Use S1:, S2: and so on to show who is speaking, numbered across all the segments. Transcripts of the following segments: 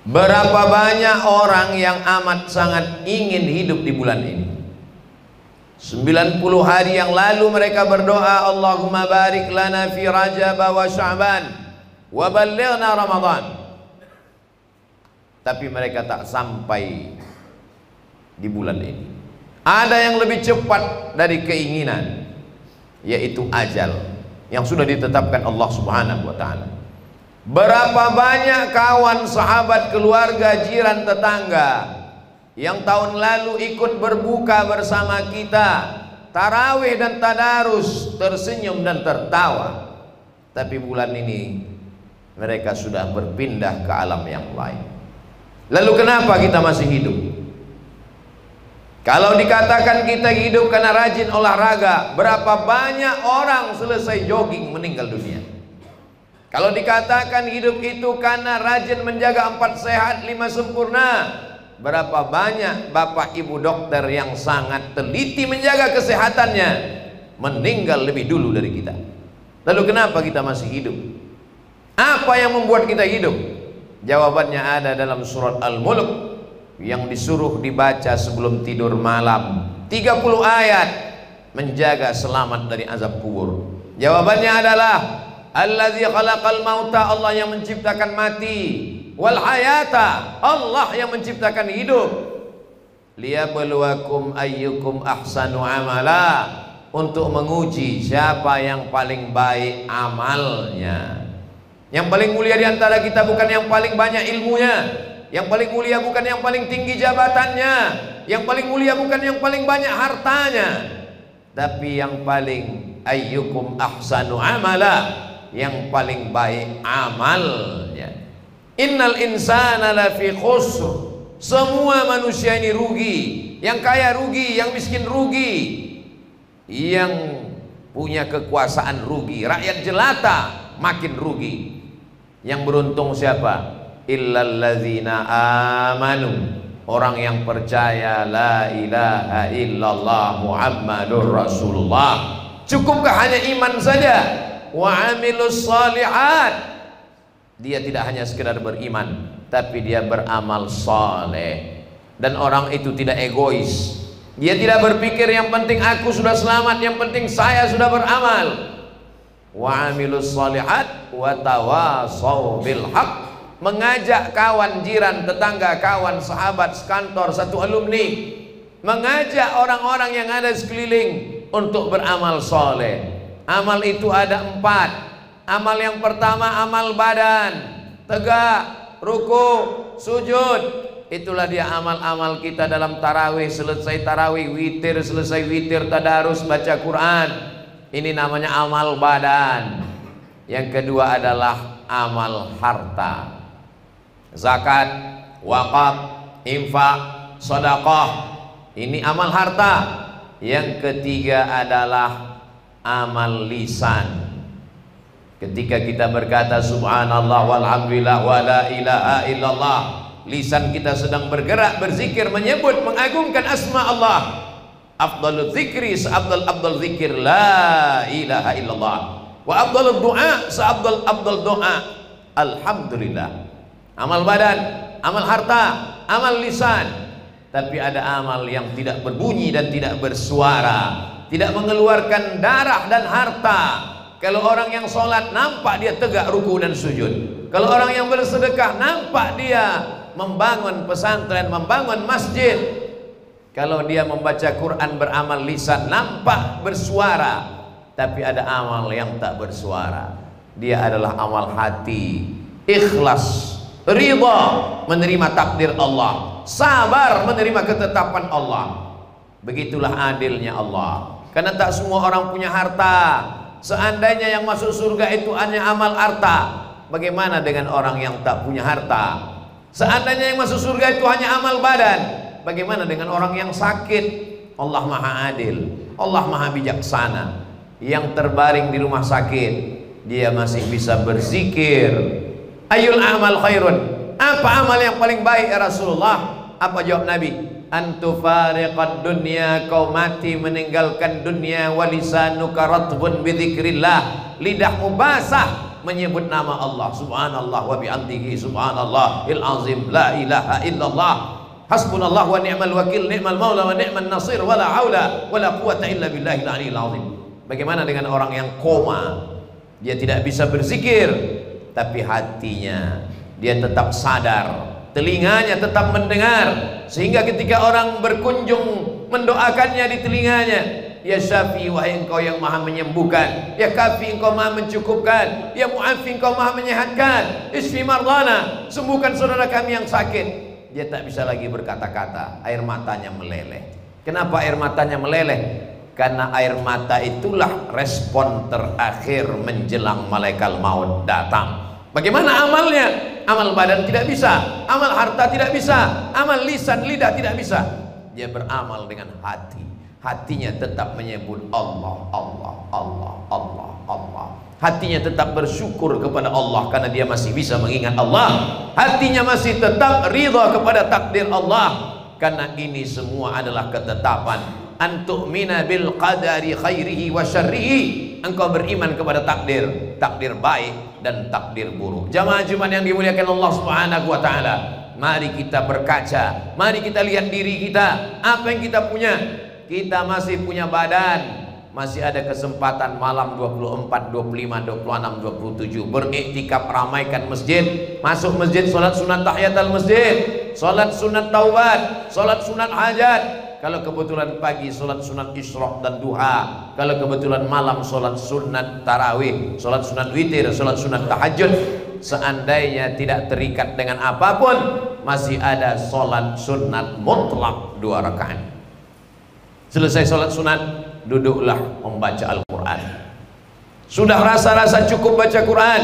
S1: Berapa banyak orang yang amat sangat ingin hidup di bulan ini. 90 hari yang lalu mereka berdoa, Allahumma barik lana fi Rajab wa Sya'ban wa ballighna Ramadan. Tapi mereka tak sampai di bulan ini. Ada yang lebih cepat dari keinginan, yaitu ajal yang sudah ditetapkan Allah Subhanahu wa ta'ala. Berapa banyak kawan, sahabat, keluarga, jiran, tetangga yang tahun lalu ikut berbuka bersama kita, tarawih dan tadarus, tersenyum dan tertawa, tapi bulan ini mereka sudah berpindah ke alam yang lain. Lalu kenapa kita masih hidup? Kalau dikatakan kita hidup karena rajin olahraga, berapa banyak orang selesai jogging meninggal dunia? Kalau dikatakan hidup itu karena rajin menjaga 4 sehat 5 sempurna, berapa banyak bapak ibu dokter yang sangat teliti menjaga kesehatannya meninggal lebih dulu dari kita. Lalu kenapa kita masih hidup? Apa yang membuat kita hidup? Jawabannya ada dalam surat Al-Mulk yang disuruh dibaca sebelum tidur malam, 30 ayat menjaga selamat dari azab kubur. Jawabannya adalah Allazi khalaqal mauta, Allah yang menciptakan mati, wal hayata, Allah yang menciptakan hidup, liyabluwakum ayyukum ahsanu amala, untuk menguji siapa yang paling baik amalnya. Yang paling mulia di antara kita bukan yang paling banyak ilmunya, yang paling mulia bukan yang paling tinggi jabatannya, yang paling mulia bukan yang paling banyak hartanya, tapi yang paling ayyukum ahsanu amala, yang paling baik amalnya. Innal insana lafi khusr, semua manusia ini rugi. Yang kaya rugi, yang miskin rugi, yang punya kekuasaan rugi, rakyat jelata makin rugi. Yang beruntung siapa? Illalladzina amanu, orang yang percaya la ilaha illallah Muhammadur Rasulullah. Cukupkah hanya iman saja? Wa amilus shalihat, dia tidak hanya sekedar beriman, tapi dia beramal saleh. Dan orang itu tidak egois, dia tidak berpikir yang penting aku sudah selamat, yang penting saya sudah beramal. Wa amilus shalihat wa tawassaw bil haq, mengajak kawan, jiran, tetangga, kawan, sahabat, sekantor, satu alumni, mengajak orang-orang yang ada sekeliling untuk beramal saleh. Amal itu ada 4. Amal yang pertama amal badan, tegak, ruku, sujud. Itulah dia amal-amal kita dalam tarawih. Selesai tarawih, witir, selesai witir, tadarus, baca Quran. Ini namanya amal badan. Yang kedua adalah amal harta, zakat, wakaf, infak, sedekah. Ini amal harta. Yang ketiga adalah amal lisan. Ketika kita berkata subhanallah walhamdulillah wa la ilaha illallah, lisan kita sedang bergerak, berzikir, menyebut, mengagungkan asma Allah. Afdalul zikri seafdal zikir la ilaha illallah, wa afdalud du'a seafdal doa alhamdulillah. Amal badan, amal harta, amal lisan. Tapi ada amal yang tidak berbunyi dan tidak bersuara, tidak mengeluarkan darah dan harta. Kalau orang yang sholat nampak dia tegak ruku dan sujud. Kalau orang yang bersedekah nampak dia membangun pesantren, membangun masjid. Kalau dia membaca Quran beramal lisan nampak bersuara. Tapi ada amal yang tak bersuara, dia adalah amal hati, ikhlas, ridha menerima takdir Allah, sabar menerima ketetapan Allah. Begitulah adilnya Allah. Karena tak semua orang punya harta. Seandainya yang masuk surga itu hanya amal harta, bagaimana dengan orang yang tak punya harta? Seandainya yang masuk surga itu hanya amal badan, bagaimana dengan orang yang sakit? Allah maha adil, Allah maha bijaksana. Yang terbaring di rumah sakit, dia masih bisa berzikir. Ayul amal khairun, apa amal yang paling baik ya Rasulullah? Apa jawab Nabi? Antufariqad dunya, kau mati meninggalkan dunia, walisanuka ratbun bidzikrillah, lidahmu basah menyebut nama Allah, subhanallah wa bihamdihi subhanallahil azim, la ilaha illallah, hasbunallah wa ni'mal wakil, ni'mal maula wa ni'man nasir, wala haula wala quwata illa billahil aliyil azim. Bagaimana dengan orang yang koma? Dia tidak bisa berzikir, tapi hatinya dia tetap sadar, telinganya tetap mendengar, sehingga ketika orang berkunjung mendoakannya di telinganya, ya Syafi, wahai engkau yang maha menyembuhkan, ya Kafi, engkau maha mencukupkan, ya Mu'afi, engkau maha menyehatkan, isfi mardana, sembuhkan saudara kami yang sakit. Dia tak bisa lagi berkata-kata, air matanya meleleh. Kenapa air matanya meleleh? Karena air mata itulah respon terakhir menjelang malaikat maut datang. Bagaimana amalnya? Amal badan tidak bisa, amal harta tidak bisa, amal lisan lidah tidak bisa. Dia beramal dengan hati. Hatinya tetap menyebut Allah, Allah, Allah, Allah, Allah. Hatinya tetap bersyukur kepada Allah karena dia masih bisa mengingat Allah. Hatinya masih tetap ridha kepada takdir Allah, karena ini semua adalah ketetapan. Antu'mina bil qadari khairihi wa syarrihi, engkau beriman kepada takdir, takdir baik dan takdir buruk. Jamaah Jumat yang dimuliakan Allah Subhanahu wa taala, mari kita berkaca, mari kita lihat diri kita, apa yang kita punya. Kita masih punya badan, masih ada kesempatan malam 24, 25, 26, 27 beriktikaf, ramaikan masjid, masuk masjid, sholat sunat tahiyatul masjid, sholat sunat taubat, sholat sunat hajat. Kalau kebetulan pagi sholat sunat isyraq dan duha, kalau kebetulan malam sholat sunat tarawih, sholat sunat witir, sholat sunat tahajud. Seandainya tidak terikat dengan apapun, masih ada sholat sunat mutlak 2 rakaat. Selesai sholat sunat, duduklah membaca Al-Quran. Sudah rasa-rasa cukup baca Quran,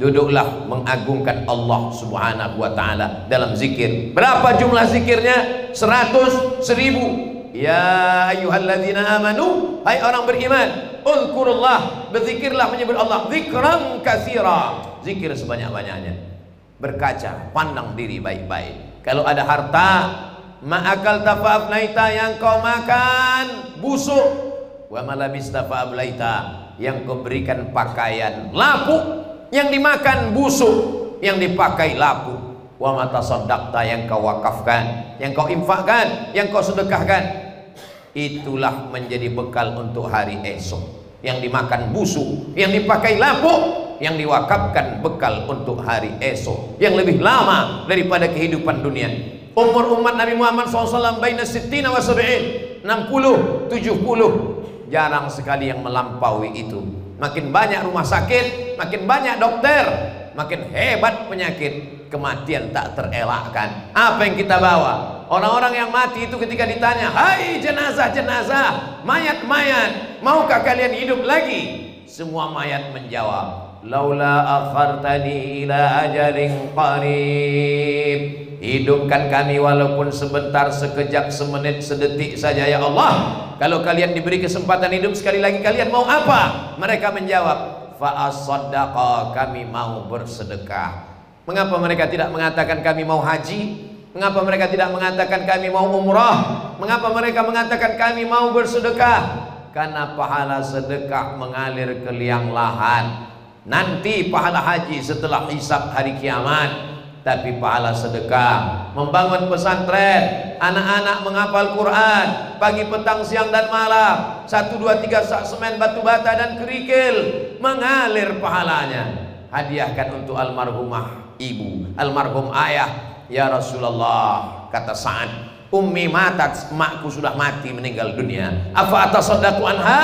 S1: duduklah mengagungkan Allah Subhanahu wa ta'ala dalam zikir. Berapa jumlah zikirnya? 100, 1000. Ya ayyuhalladzina amanu, hai orang beriman, uzkurullah, berzikirlah, menyebut Allah, zikran katsira, zikir sebanyak-banyaknya. Berkaca, pandang diri baik-baik. Kalau ada harta, ma'akal tafa'afnaita, yang kau makan busuk, wa malabista fa'ablaita, yang kau berikan pakaian lapuk, yang dimakan busuk, yang dipakai lapuk. Wa mata sadaqta, yang kau wakafkan, yang kau infakkan, yang kau sedekahkan, itulah menjadi bekal untuk hari esok. Yang dimakan busuk, yang dipakai lapuk, yang diwakafkan bekal untuk hari esok yang lebih lama daripada kehidupan dunia. Umur umat Nabi Muhammad SAW baina sittina wa sab'in, 60, 70. Jarang sekali yang melampaui itu. Makin banyak rumah sakit, makin banyak dokter, makin hebat penyakit, kematian tak terelakkan. Apa yang kita bawa? Orang-orang yang mati itu ketika ditanya, hai jenazah-jenazah, mayat-mayat, maukah kalian hidup lagi? Semua mayat menjawab, laula akhartani ila ajalin qarib, hidupkan kami walaupun sebentar, sekejap, semenit, sedetik saja ya Allah. Kalau kalian diberi kesempatan hidup sekali lagi, kalian mau apa? Mereka menjawab, fa as-sadaqah, kami mau bersedekah. Mengapa mereka tidak mengatakan kami mau haji? Mengapa mereka tidak mengatakan kami mau umrah? Mengapa mereka mengatakan kami mau bersedekah? Karena pahala sedekah mengalir ke liang lahat. Nanti pahala haji setelah hisab hari kiamat. Tapi pahala sedekah, membangun pesantren, anak-anak menghafal Quran, pagi, petang, siang dan malam, 1, 2, 3 sak semen, batu bata dan kerikil, mengalir pahalanya. Hadiahkan untuk almarhumah ibu, almarhum ayah. Ya Rasulullah, kata Sa'ad, ummi matat, emakku sudah mati, meninggal dunia. Afa atasaddaqu anha,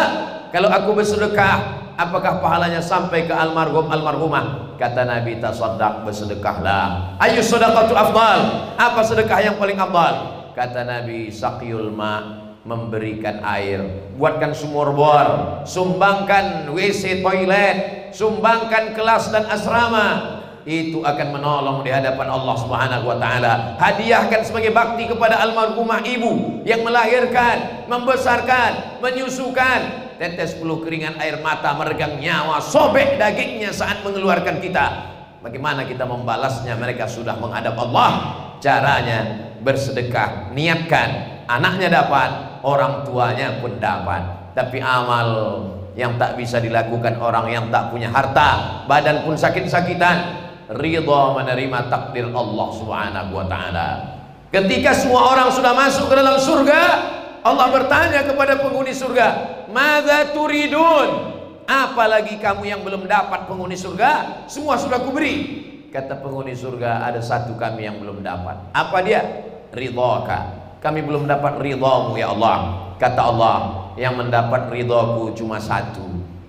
S1: kalau aku bersedekah, apakah pahalanya sampai ke almarhum almarhumah? Kata Nabi, tasaddaq, bersedekahlah. Ayu sedekatu afdal, apa sedekah yang paling afdal? Kata Nabi, saqiyul ma, memberikan air. Buatkan sumur bor, sumbangkan WC toilet, sumbangkan kelas dan asrama. Itu akan menolong di hadapan Allah Subhanahu wa ta'ala. Hadiahkan sebagai bakti kepada almarhumah ibu yang melahirkan, membesarkan, menyusukan. Tetes peluh keringan air mata, meregang nyawa, sobek dagingnya saat mengeluarkan kita. Bagaimana kita membalasnya? Mereka sudah menghadap Allah. Caranya bersedekah, niatkan, anaknya dapat, orang tuanya pun dapat. Tapi amal yang tak bisa dilakukan orang yang tak punya harta, badan pun sakit-sakitan. Ridha menerima takdir Allah Subhanahu wa taala. Ketika semua orang sudah masuk ke dalam surga, Allah bertanya kepada penghuni surga, "Madza turidun?" Apalagi kamu yang belum dapat penghuni surga? Semua sudah kuberi. Kata penghuni surga, ada satu kami yang belum dapat. Apa dia? Ridhaka. Kami belum dapat ridhamu ya Allah. Kata Allah, yang mendapat ridhaku cuma satu,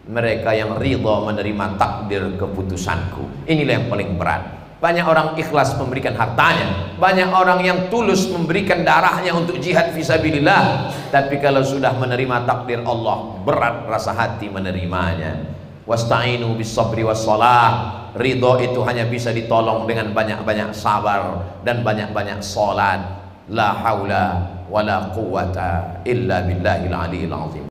S1: mereka yang ridha menerima takdir keputusanku. Inilah yang paling berat. Banyak orang ikhlas memberikan hartanya, banyak orang yang tulus memberikan darahnya untuk jihad fisabilillah, tapi kalau sudah menerima takdir Allah, berat rasa hati menerimanya. Wasta'inu bis sabri was shalah. Ridho itu hanya bisa ditolong dengan banyak-banyak sabar dan banyak-banyak salat. La haula wala quwata illa billahil aliyil azim.